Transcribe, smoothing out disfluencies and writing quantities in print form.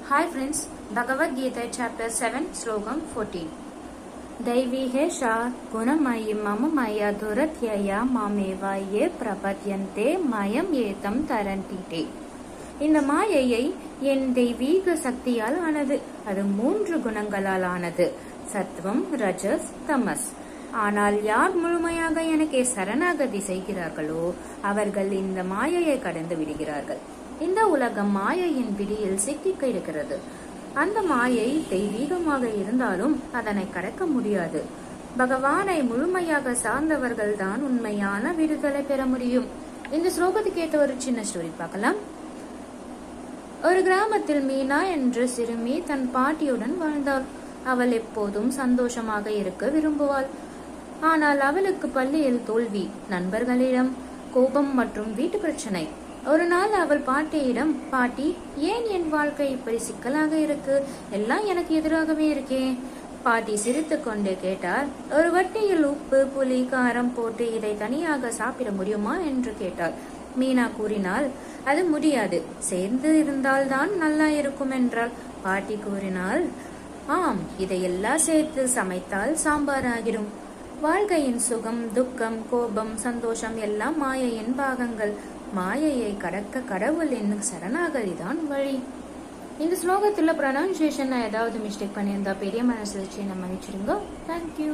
Hi friends, Bhagavad Gita chapter 7 slokam 14. दैवीहेषा गुणमयी मम मया दुरत्यया मामेवा ये प्रपद्यन्ते मयम् ஏதம் தரந்திதே. இந்த மாயையை என் தெய்வீக சக்தியால் ஆனது. அது 3 குணங்களால் ஆனது, சத்வம், ரஜஸ், தமஸ். ஆனால் யார் முழுமையாக எனக்கே சரணாகதி செய்கிறார்களோ அவர்கள் இந்த மாயையை கடந்து விடுகிறார்கள். இந்த உலகம் மாயையின் பிடியில் சிக்கிக்க இருக்கிறது. அந்த மாயை தெய்வீகமாக இருந்தாலும் அதனை கடக்க முடியாது. பகவானை முழுமையாக சார்ந்தவர்கள் தான் உண்மையான விடுதலை பெற முடியும். இந்த ஸ்லோகத்துக்கு ஏற்ற ஒரு சின்ன ஸ்டோரி பார்க்கலாம். ஒரு கிராமத்தில் மீனா என்ற சிறுமி தன் பாட்டியுடன் வாழ்ந்தாள். அவள் எப்போதும் சந்தோஷமாக இருக்க விரும்புவாள். ஆனால் அவளுக்கு பள்ளியில் தோல்வி, நண்பர்களிடம் கோபம் மற்றும் வீட்டு பிரச்சனை. ஒரு நாள் அவள் பாட்டியிடம், பாட்டி, ஏன் என் வாழ்க்கை இப்படி சிக்கலாக இருக்கு? எல்லாம் எனக்கு எதிராகவே இருக்கே. பாட்டி சிரித்து கொண்டே கேட்டார், ஒரு வட்டியில் உப்பு, புளி, காரம் போட்டு இதை தனியாக சாப்பிட முடியுமா என்று கேட்டாள். மீனா கூறினாள், அது முடியாது, சேர்ந்து இருந்தால்தான் நல்லா இருக்கும் என்றாள். பாட்டி கூறினாள், ஆம், இதையெல்லாம் சேர்த்து சமைத்தால் சாம்பார் ஆகிடும். வாழ்க்கையின் சுகம், துக்கம், கோபம், சந்தோஷம் எல்லாம் மாயையின் பாகங்கள். மாயையை கடக்க கடவுளின் சரணாகதிதான் வழி. இந்த ஸ்லோகத்துல ப்ரொனன்சியேஷன் ஏதாவது மிஸ்டேக் பண்ணியிருந்தா பெரிய மனசு வச்சு நம்ம மன்னிச்சிருங்க. தேங்க்யூ.